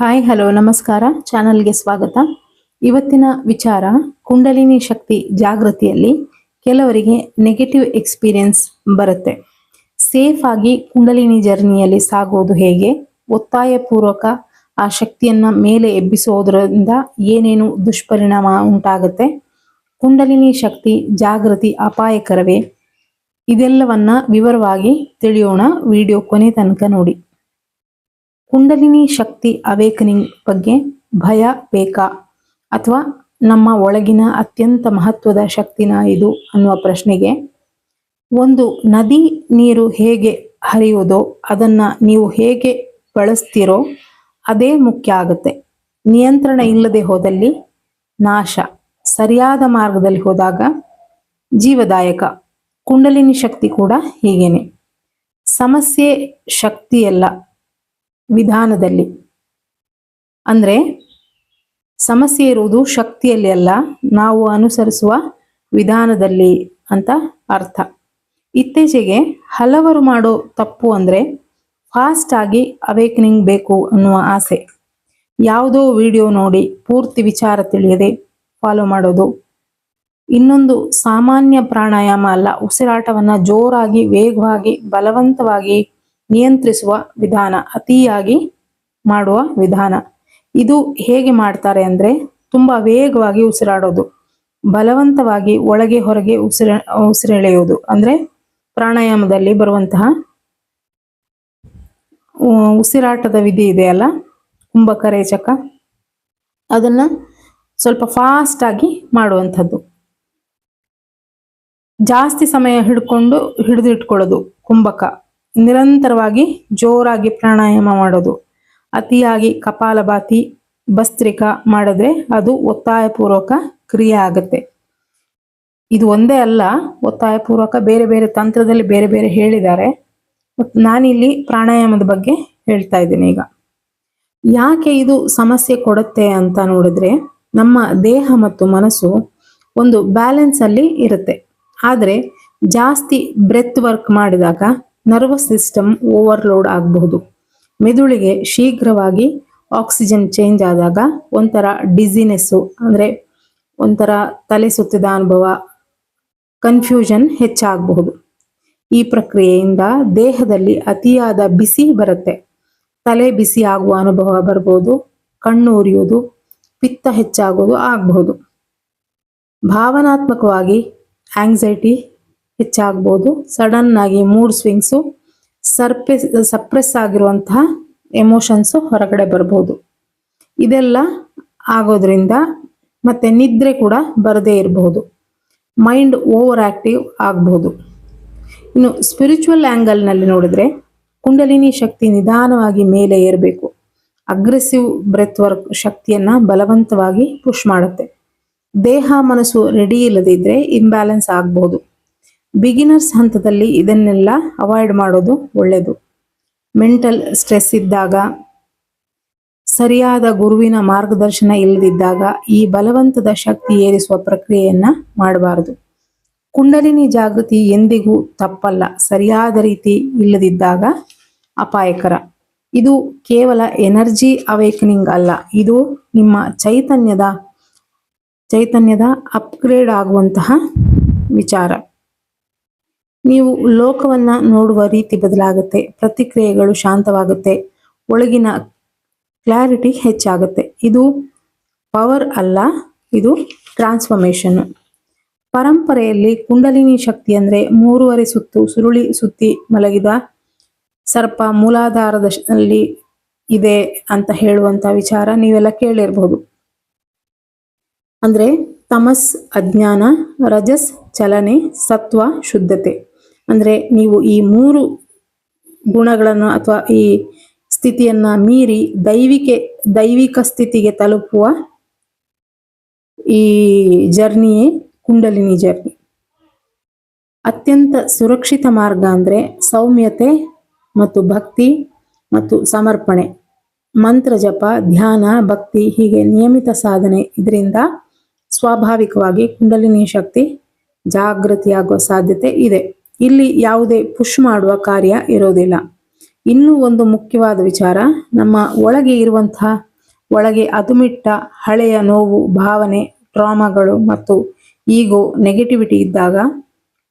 Hi hello ನಮಸ್ಕಾರ ಚಾನಲ್ಗೆ ಸ್ವಾಗತ. ಇವತ್ತಿನ ವಿಚಾರ ಕುಂಡಲಿನಿ ಶಕ್ತಿ ಜಾಗೃತಿಯಲ್ಲಿ ಕೆಲವರಿಗೆ ನೆಗೆಟಿವ್ ಎಕ್ಸ್ಪೀರಿಯನ್ಸ್ ಬರುತ್ತೆ. ಸೇಫ್ ಆಗಿ ಕುಂಡಲಿನಿ ಜರ್ನಿಯಲ್ಲಿ ಸಾಗೋದು ಹೇಗೆ, ಒತ್ತಾಯ ಪೂರ್ವಕ ಆ ಶಕ್ತಿಯನ್ನ ಮೇಲೆ ಎಬ್ಬಿಸೋದ್ರಿಂದ ಏನೇನು ದುಷ್ಪರಿಣಾಮ ಉಂಟಾಗುತ್ತೆ, ಕುಂಡಲಿನಿ ಶಕ್ತಿ ಜಾಗೃತಿ ಅಪಾಯಕರವೇ, ಇದೆಲ್ಲವನ್ನ ವಿವರವಾಗಿ ತಿಳಿಯೋಣ. ವಿಡಿಯೋ ಕೊನೆ ತನಕ ನೋಡಿ. ಕುಂಡಲಿನಿ ಶಕ್ತಿ ಅವೇಕನಿಂಗ್ ಬಗ್ಗೆ ಭಯ ಬೇಕಾ, ಅಥವಾ ನಮ್ಮ ಒಳಗಿನ ಅತ್ಯಂತ ಮಹತ್ವದ ಶಕ್ತಿನ ಇದು ಅನ್ನುವ ಪ್ರಶ್ನೆಗೆ, ಒಂದು ನದಿ ನೀರು ಹೇಗೆ ಹರಿಯುವುದೋ ಅದನ್ನ ನೀವು ಹೇಗೆ ಬಳಸ್ತೀರೋ ಅದೇ ಮುಖ್ಯ ಆಗುತ್ತೆ. ನಿಯಂತ್ರಣ ಇಲ್ಲದೆ ಹೋದಲ್ಲಿ ನಾಶ, ಸರಿಯಾದ ಮಾರ್ಗದಲ್ಲಿ ಹೋದಾಗ ಜೀವದಾಯಕ. ಕುಂಡಲಿನಿ ಶಕ್ತಿ ಕೂಡ ಹೀಗೇನೆ. ಸಮಸ್ಯೆ ಶಕ್ತಿಯಲ್ಲ, ವಿಧಾನದಲ್ಲಿ. ಅಂದ್ರೆ ಸಮಸ್ಯೆ ಇರುವುದು ಶಕ್ತಿಯಲ್ಲಿ ಅಲ್ಲ, ನಾವು ಅನುಸರಿಸುವ ವಿಧಾನದಲ್ಲಿ ಅಂತ ಅರ್ಥ. ಇತ್ತೀಚೆಗೆ ಹಲವರು ಮಾಡೋ ತಪ್ಪು ಅಂದ್ರೆ ಫಾಸ್ಟ್ ಆಗಿ ಅವೇಕನಿಂಗ್ ಬೇಕು ಅನ್ನುವ ಆಸೆ. ಯಾವುದೋ ವಿಡಿಯೋ ನೋಡಿ ಪೂರ್ತಿ ವಿಚಾರ ತಿಳಿಯದೆ ಫಾಲೋ ಮಾಡೋದು. ಇನ್ನೊಂದು ಸಾಮಾನ್ಯ ಪ್ರಾಣಾಯಾಮ ಅಲ್ಲ, ಉಸಿರಾಟವನ್ನ ಜೋರಾಗಿ, ವೇಗವಾಗಿ, ಬಲವಂತವಾಗಿ ನಿಯಂತ್ರಿಸುವ ವಿಧಾನ, ಅತಿಯಾಗಿ ಮಾಡುವ ವಿಧಾನ. ಇದು ಹೇಗೆ ಮಾಡ್ತಾರೆ ಅಂದ್ರೆ, ತುಂಬಾ ವೇಗವಾಗಿ ಉಸಿರಾಡೋದು, ಬಲವಂತವಾಗಿ ಒಳಗೆ ಹೊರಗೆ ಉಸಿರೆಳೆಯೋದು. ಅಂದ್ರೆ ಪ್ರಾಣಾಯಾಮದಲ್ಲಿ ಬರುವಂತಹ ಉಸಿರಾಟದ ವಿಧಿ ಇದೆಯಲ್ಲ, ಕುಂಭಕ ರೇಚಕ, ಅದನ್ನ ಸ್ವಲ್ಪ ಫಾಸ್ಟ್ ಆಗಿ ಮಾಡುವಂಥದ್ದು. ಜಾಸ್ತಿ ಸಮಯ ಹಿಡಿದಿಟ್ಕೊಳ್ಳೋದು ಕುಂಭಕ. ನಿರಂತರವಾಗಿ ಜೋರಾಗಿ ಪ್ರಾಣಾಯಾಮ ಮಾಡೋದು. ಅತಿಯಾಗಿ ಕಪಾಲಭಾತಿ, ಭಸ್ತ್ರಿಕಾ ಮಾಡಿದ್ರೆ ಅದು ಒತ್ತಾಯಪೂರ್ವಕ ಕ್ರಿಯೆ ಆಗುತ್ತೆ. ಇದು ಒಂದೇ ಅಲ್ಲ, ಒತ್ತಾಯಪೂರ್ವಕ ಬೇರೆ ಬೇರೆ ತಂತ್ರದಲ್ಲಿ ಬೇರೆ ಬೇರೆ ಹೇಳಿದ್ದಾರೆ. ನಾನಿಲ್ಲಿ ಪ್ರಾಣಾಯಾಮದ ಬಗ್ಗೆ ಹೇಳ್ತಾ ಇದ್ದೀನಿ. ಈಗ ಯಾಕೆ ಇದು ಸಮಸ್ಯೆ ಕೊಡುತ್ತೆ ಅಂತ ನೋಡಿದ್ರೆ, ನಮ್ಮ ದೇಹ ಮತ್ತು ಮನಸ್ಸು ಒಂದು ಬ್ಯಾಲೆನ್ಸ್ ಅಲ್ಲಿ ಇರುತ್ತೆ. ಆದ್ರೆ ಜಾಸ್ತಿ ಬ್ರೆತ್ ವರ್ಕ್ ಮಾಡಿದಾಗ ನರ್ವಸ್ ಸಿಸ್ಟಮ್ ಓವರ್ಲೋಡ್ ಆಗಬಹುದು. ಮೆದುಳಿಗೆ ಶೀಘ್ರವಾಗಿ ಆಕ್ಸಿಜನ್ ಚೇಂಜ್ ಆದಾಗ ಒಂಥರ ಡಿಸಿನೆಸ್ಸು, ಅಂದ್ರೆ ಒಂಥರ ತಲೆ ಸುತ್ತಿದ ಅನುಭವ, ಕನ್ಫ್ಯೂಷನ್ ಹೆಚ್ಚಾಗಬಹುದು. ಈ ಪ್ರಕ್ರಿಯೆಯಿಂದ ದೇಹದಲ್ಲಿ ಅತಿಯಾದ ಬಿಸಿ ಬರುತ್ತೆ. ತಲೆ ಬಿಸಿ ಆಗುವ ಅನುಭವ ಬರ್ಬೋದು, ಕಣ್ಣು ಉರಿಯುವುದು, ಪಿತ್ತ ಹೆಚ್ಚಾಗೋದು ಆಗಬಹುದು. ಭಾವನಾತ್ಮಕವಾಗಿ ಆಂಗ್ಸೈಟಿ ಹೆಚ್ಚಾಗಬಹುದು. ಸಡನ್ ಆಗಿ ಮೂಡ್ ಸ್ವಿಂಗ್ಸು, ಸಪ್ರೆಸ್ ಆಗಿರುವಂತಹ ಎಮೋಷನ್ಸು ಹೊರಗಡೆ ಬರ್ಬೋದು. ಇದೆಲ್ಲ ಆಗೋದ್ರಿಂದ ಮತ್ತೆ ನಿದ್ರೆ ಕೂಡ ಬರದೇ ಇರಬಹುದು. ಮೈಂಡ್ ಓವರ್ ಆಕ್ಟಿವ್ ಆಗಬಹುದು. ಇನ್ನು ಸ್ಪಿರಿಚುವಲ್ ಆಂಗಲ್ನಲ್ಲಿ ನೋಡಿದ್ರೆ, ಕುಂಡಲಿನಿ ಶಕ್ತಿ ನಿಧಾನವಾಗಿ ಮೇಲೆ ಏರಬೇಕು. ಅಗ್ರೆಸಿವ್ ಬ್ರೆತ್ ವರ್ಕ್ ಶಕ್ತಿಯನ್ನ ಬಲವಂತವಾಗಿ ಪುಷ್ ಮಾಡುತ್ತೆ. ದೇಹ ಮನಸ್ಸು ರೆಡಿ ಇಲ್ಲದಿದ್ರೆ ಇಂಬ್ಯಾಲೆನ್ಸ್ ಆಗಬಹುದು. ಬಿಗಿನರ್ಸ್ ಹಂತದಲ್ಲಿ ಇದನ್ನೆಲ್ಲ ಅವಾಯ್ಡ್ ಮಾಡೋದು ಒಳ್ಳೆಯದು. ಮೆಂಟಲ್ ಸ್ಟ್ರೆಸ್ ಇದ್ದಾಗ, ಸರಿಯಾದ ಗುರುವಿನ ಮಾರ್ಗದರ್ಶನ ಇಲ್ಲದಿದ್ದಾಗ ಈ ಬಲವಂತದ ಶಕ್ತಿ ಏರಿಸುವ ಪ್ರಕ್ರಿಯೆಯನ್ನ ಮಾಡಬಾರದು. ಕುಂಡಲಿನಿ ಜಾಗೃತಿ ಎಂದಿಗೂ ತಪ್ಪಲ್ಲ, ಸರಿಯಾದ ರೀತಿ ಇಲ್ಲದಿದ್ದಾಗ ಅಪಾಯಕರ. ಇದು ಕೇವಲ ಎನರ್ಜಿ ಅವೇಕನಿಂಗ್ ಅಲ್ಲ, ಇದು ನಿಮ್ಮ ಚೈತನ್ಯದ ಅಪ್ಗ್ರೇಡ್ ಆಗುವಂತಹ ವಿಚಾರ. ನೀವು ಲೋಕವನ್ನ ನೋಡುವ ರೀತಿ ಬದಲಾಗುತ್ತೆ, ಪ್ರತಿಕ್ರಿಯೆಗಳು ಶಾಂತವಾಗುತ್ತೆ, ಒಳಗಿನ ಕ್ಲಾರಿಟಿ ಹೆಚ್ಚಾಗುತ್ತೆ. ಇದು ಪವರ್ ಅಲ್ಲ, ಇದು ಟ್ರಾನ್ಸ್ಫಾರ್ಮೇಶನ್. ಪರಂಪರೆಯಲ್ಲಿ ಕುಂಡಲಿನಿ ಶಕ್ತಿ ಅಂದ್ರೆ 3.5 ಸುತ್ತು ಸುರುಳಿ ಸುತ್ತಿ ಮಲಗಿದ ಸರ್ಪ ಮೂಲಾಧಾರದಲ್ಲಿ ಇದೆ ಅಂತ ಹೇಳುವಂತ ವಿಚಾರ ನೀವೆಲ್ಲ ಕೇಳಿರ್ಬಹುದು. ಅಂದ್ರೆ ತಮಸ್ ಅಜ್ಞಾನ, ರಜಸ್ ಚಲನೆ, ಸತ್ವ ಶುದ್ಧತೆ. ಅಂದ್ರೆ ನೀವು ಈ 3 ಗುಣಗಳನ್ನು ಅಥವಾ ಈ ಸ್ಥಿತಿಯನ್ನ ಮೀರಿ ದೈವಿಕ ಸ್ಥಿತಿಗೆ ತಲುಪುವ ಈ ಜರ್ನಿಯೇ ಕುಂಡಲಿನಿ ಜರ್ನಿ. ಅತ್ಯಂತ ಸುರಕ್ಷಿತ ಮಾರ್ಗ ಅಂದ್ರೆ ಸೌಮ್ಯತೆ ಮತ್ತು ಭಕ್ತಿ ಮತ್ತು ಸಮರ್ಪಣೆ, ಮಂತ್ರ ಜಪ, ಧ್ಯಾನ, ಭಕ್ತಿ, ಹೀಗೆ ನಿಯಮಿತ ಸಾಧನೆ. ಇದರಿಂದ ಸ್ವಾಭಾವಿಕವಾಗಿ ಕುಂಡಲಿನಿ ಶಕ್ತಿ ಜಾಗೃತಿಯಾಗುವ ಸಾಧ್ಯತೆ ಇದೆ. ಇಲ್ಲಿ ಯಾವುದೇ ಪುಷ್ ಮಾಡುವ ಕಾರ್ಯ ಇರೋದಿಲ್ಲ. ಇನ್ನೂ ಒಂದು ಮುಖ್ಯವಾದ ವಿಚಾರ, ನಮ್ಮ ಒಳಗೆ ಇರುವಂತಹ ಒಳಗೆ ಅದುಮಿಟ್ಟ ಹಳೆಯ ನೋವು, ಭಾವನೆ, ಟ್ರಾಮಾಗಳು ಮತ್ತು ಈಗೋ ನೆಗೆಟಿವಿಟಿ ಇದ್ದಾಗ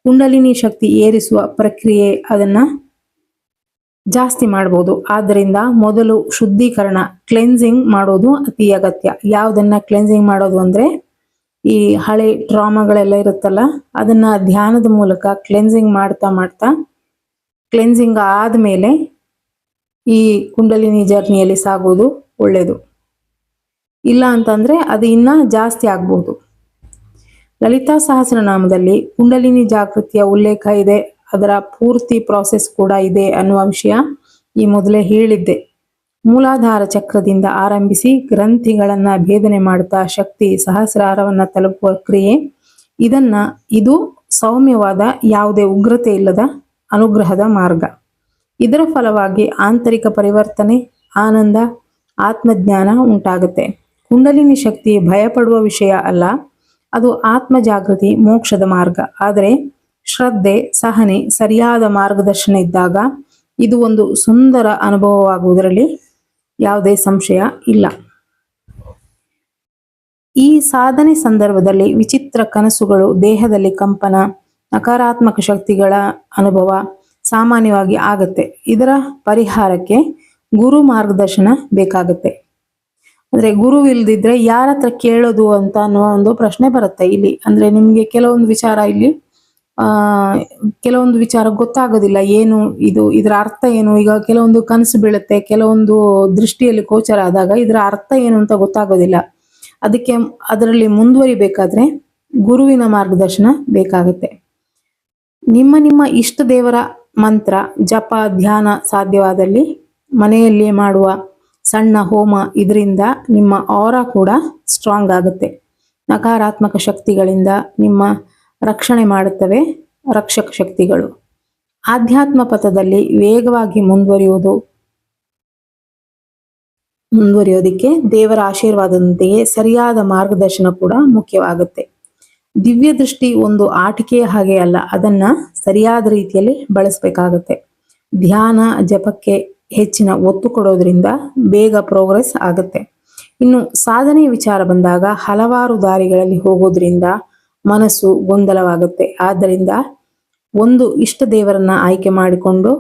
ಕುಂಡಲಿನಿ ಶಕ್ತಿ ಏರಿಸುವ ಪ್ರಕ್ರಿಯೆ ಅದನ್ನ ಜಾಸ್ತಿ ಮಾಡಬಹುದು. ಆದ್ದರಿಂದ ಮೊದಲು ಶುದ್ಧೀಕರಣ, ಕ್ಲೆನ್ಸಿಂಗ್ ಮಾಡೋದು ಅತಿ ಅಗತ್ಯ. ಯಾವುದನ್ನ ಕ್ಲೆನ್ಸಿಂಗ್ ಮಾಡೋದು ಅಂದ್ರೆ ಈ ಹಳೆ ಟ್ರಾಮಾಗಳೆಲ್ಲ ಇರುತ್ತಲ್ಲ, ಅದನ್ನ ಧ್ಯಾನದ ಮೂಲಕ ಕ್ಲೆನ್ಸಿಂಗ್ ಮಾಡ್ತಾ ಮಾಡ್ತಾ ಕ್ಲೆನ್ಸಿಂಗ್ ಆದ್ಮೇಲೆ ಈ ಕುಂಡಲಿನಿ ಜರ್ನಿಯಲ್ಲಿ ಸಾಗೋದು ಒಳ್ಳೇದು. ಇಲ್ಲ ಅಂತಂದ್ರೆ ಅದು ಇನ್ನ ಜಾಸ್ತಿ ಆಗ್ಬಹುದು. ಲಲಿತಾ ಸಹಸ್ರನಾಮದಲ್ಲಿ ಕುಂಡಲಿನಿ ಜಾಗೃತಿಯ ಉಲ್ಲೇಖ ಇದೆ, ಅದರ ಪೂರ್ತಿ ಪ್ರಾಸೆಸ್ ಕೂಡ ಇದೆ ಅನ್ನುವ ವಿಷಯ ಈ ಮೊದಲೇ ಹೇಳಿದ್ದೆ. ಮೂಲಾಧಾರ ಚಕ್ರದಿಂದ ಆರಂಭಿಸಿ ಗ್ರಂಥಿಗಳನ್ನ ಭೇದನೆ ಮಾಡ್ತಾ ಶಕ್ತಿ ಸಹಸ್ರಾರವನ್ನ ತಲುಪುವ ಕ್ರಿಯೆ ಇದು ಸೌಮ್ಯವಾದ, ಯಾವುದೇ ಉಗ್ರತೆ ಇಲ್ಲದ ಅನುಗ್ರಹದ ಮಾರ್ಗ. ಇದರ ಫಲವಾಗಿ ಆಂತರಿಕ ಪರಿವರ್ತನೆ, ಆನಂದ, ಆತ್ಮಜ್ಞಾನ ಉಂಟಾಗುತ್ತೆ. ಕುಂಡಲಿನಿ ಶಕ್ತಿ ಭಯಪಡುವ ವಿಷಯ ಅಲ್ಲ, ಅದು ಆತ್ಮ ಜಾಗೃತಿ, ಮೋಕ್ಷದ ಮಾರ್ಗ. ಆದರೆ ಶ್ರದ್ಧೆ, ಸಹನೆ, ಸರಿಯಾದ ಮಾರ್ಗದರ್ಶನ ಇದ್ದಾಗ ಇದು ಒಂದು ಸುಂದರ ಅನುಭವವಾಗುವುದರಲ್ಲಿ ಯಾವುದೇ ಸಂಶಯ ಇಲ್ಲ. ಈ ಸಾಧನೆ ಸಂದರ್ಭದಲ್ಲಿ ವಿಚಿತ್ರ ಕನಸುಗಳು, ದೇಹದಲ್ಲಿ ಕಂಪನ, ನಕಾರಾತ್ಮಕ ಶಕ್ತಿಗಳ ಅನುಭವ ಸಾಮಾನ್ಯವಾಗಿ ಆಗತ್ತೆ. ಇದರ ಪರಿಹಾರಕ್ಕೆ ಗುರು ಮಾರ್ಗದರ್ಶನ ಬೇಕಾಗತ್ತೆ. ಅಂದ್ರೆ ಗುರುವಿಲ್ದಿದ್ರೆ ಯಾರ ಹತ್ರ ಕೇಳೋದು ಅಂತ ಅನ್ನೋ ಒಂದು ಪ್ರಶ್ನೆ ಬರುತ್ತೆ ಇಲ್ಲಿ. ಅಂದ್ರೆ ನಿಮ್ಗೆ ಕೆಲವೊಂದು ವಿಚಾರ ಗೊತ್ತಾಗೋದಿಲ್ಲ, ಏನು ಇದರ ಅರ್ಥ ಏನು. ಈಗ ಕೆಲವೊಂದು ಕನಸು ಬೀಳುತ್ತೆ, ಕೆಲವೊಂದು ದೃಷ್ಟಿಯಲ್ಲಿ ಗೋಚರ ಆದಾಗ ಇದರ ಅರ್ಥ ಏನು ಅಂತ ಗೊತ್ತಾಗೋದಿಲ್ಲ. ಅದಕ್ಕೆ ಅದರಲ್ಲಿ ಮುಂದುವರಿಬೇಕಾದ್ರೆ ಗುರುವಿನ ಮಾರ್ಗದರ್ಶನ ಬೇಕಾಗುತ್ತೆ. ನಿಮ್ಮ ಇಷ್ಟ ದೇವರ ಮಂತ್ರ, ಜಪ, ಧ್ಯಾನ ಸಾಧ್ಯವಾದಲ್ಲಿ ಮನೆಯಲ್ಲಿ ಮಾಡುವ ಸಣ್ಣ ಹೋಮ, ಇದರಿಂದ ನಿಮ್ಮ ಆರಾ ಕೂಡ ಸ್ಟ್ರಾಂಗ್ ಆಗುತ್ತೆ. ನಕಾರಾತ್ಮಕ ಶಕ್ತಿಗಳಿಂದ ನಿಮ್ಮ ರಕ್ಷಣೆ ಮಾಡುತ್ತವೆ ರಕ್ಷಕ ಶಕ್ತಿಗಳು. ಆಧ್ಯಾತ್ಮ ಪಥದಲ್ಲಿ ವೇಗವಾಗಿ ಮುಂದುವರಿಯೋದಕ್ಕೆ ದೇವರ ಆಶೀರ್ವಾದದೊಂದಿಗೆ ಸರಿಯಾದ ಮಾರ್ಗದರ್ಶನ ಕೂಡ ಮುಖ್ಯವಾಗುತ್ತೆ. ದಿವ್ಯ ದೃಷ್ಟಿ ಒಂದು ಆಟಿಕೆಯ ಹಾಗೆ ಅಲ್ಲ, ಅದನ್ನ ಸರಿಯಾದ ರೀತಿಯಲ್ಲಿ ಬಳಸಬೇಕಾಗತ್ತೆ. ಧ್ಯಾನ, ಜಪಕ್ಕೆ ಹೆಚ್ಚಿನ ಒತ್ತು ಕೊಡೋದ್ರಿಂದ ಬೇಗ ಪ್ರೋಗ್ರೆಸ್ ಆಗುತ್ತೆ. ಇನ್ನು ಸಾಧನೆಯ ವಿಚಾರ ಬಂದಾಗ ಹಲವಾರು ದಾರಿಗಳಲ್ಲಿ ಹೋಗೋದ್ರಿಂದ ಮನಸ್ಸು ಗೊಂದಲವಾಗುತ್ತೆ. ಆದ್ದರಿಂದ ಒಂದು ಇಷ್ಟ ದೇವರನ್ನ ಆಯ್ಕೆ ಮಾಡಿಕೊಂಡು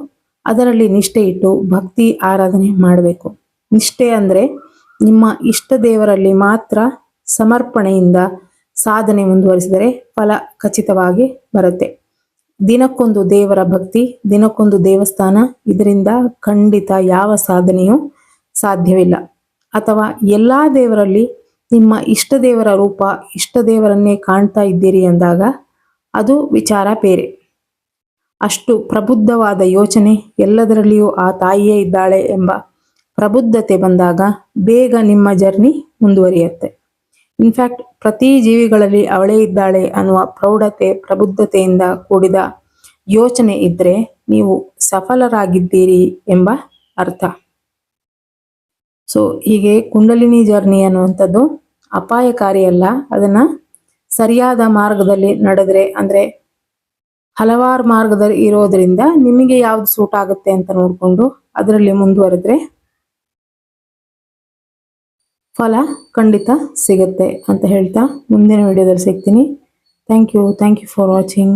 ಅದರಲ್ಲಿ ನಿಷ್ಠೆ ಇಟ್ಟು ಭಕ್ತಿ ಆರಾಧನೆ ಮಾಡಬೇಕು. ನಿಷ್ಠೆ ಅಂದ್ರೆ ನಿಮ್ಮ ಇಷ್ಟ ದೇವರಲ್ಲಿ ಮಾತ್ರ ಸಮರ್ಪಣೆಯಿಂದ ಸಾಧನೆ ಮುಂದುವರಿಸಿದರೆ ಫಲ ಖಚಿತವಾಗಿ ಬರುತ್ತೆ. ದಿನಕ್ಕೊಂದು ದೇವರ ಭಕ್ತಿ, ದಿನಕ್ಕೊಂದು ದೇವಸ್ಥಾನ, ಇದರಿಂದ ಖಂಡಿತ ಯಾವ ಸಾಧನೆಯೂ ಸಾಧ್ಯವಿಲ್ಲ. ಅಥವಾ ಎಲ್ಲಾ ದೇವರಲ್ಲಿ ನಿಮ್ಮ ಇಷ್ಟ ದೇವರ ರೂಪ, ಇಷ್ಟ ದೇವರನ್ನೇ ಕಾಣ್ತಾ ಇದ್ದೀರಿ ಅಂದಾಗ ಅದು ವಿಚಾರ ಬೇರೆ. ಅಷ್ಟು ಪ್ರಬುದ್ಧವಾದ ಯೋಚನೆ, ಎಲ್ಲದರಲ್ಲಿಯೂ ಆ ತಾಯಿಯೇ ಇದ್ದಾಳೆ ಎಂಬ ಪ್ರಬುದ್ಧತೆ ಬಂದಾಗ ಬೇಗ ನಿಮ್ಮ ಜರ್ನಿ ಮುಂದುವರಿಯುತ್ತೆ. ಇನ್ಫ್ಯಾಕ್ಟ್ ಪ್ರತಿ ಜೀವಿಗಳಲ್ಲಿ ಅವಳೇ ಇದ್ದಾಳೆ ಅನ್ನುವ ಪ್ರೌಢತೆ, ಪ್ರಬುದ್ಧತೆಯಿಂದ ಕೂಡಿದ ಯೋಚನೆ ಇದ್ರೆ ನೀವು ಸಫಲರಾಗಿದ್ದೀರಿ ಎಂಬ ಅರ್ಥ. ಸೊ ಹೀಗೆ ಕುಂಡಲಿನಿ ಜರ್ನಿ ಅನ್ನುವಂಥದ್ದು ಅಪಾಯಕಾರಿ ಅಲ್ಲ. ಅದನ್ನ ಸರಿಯಾದ ಮಾರ್ಗದಲ್ಲಿ ನಡೆದ್ರೆ, ಅಂದ್ರೆ ಹಲವಾರು ಮಾರ್ಗದಲ್ಲಿ ಇರೋದ್ರಿಂದ ನಿಮಗೆ ಯಾವ್ದು ಸೂಟ್ ಆಗುತ್ತೆ ಅಂತ ನೋಡ್ಕೊಂಡು ಅದರಲ್ಲಿ ಮುಂದುವರೆದ್ರೆ ಫಲ ಖಂಡಿತ ಸಿಗುತ್ತೆ ಅಂತ ಹೇಳ್ತಾ ಮುಂದಿನ ವಿಡಿಯೋದಲ್ಲಿ ಸಿಗ್ತೀನಿ. Thank you for watching.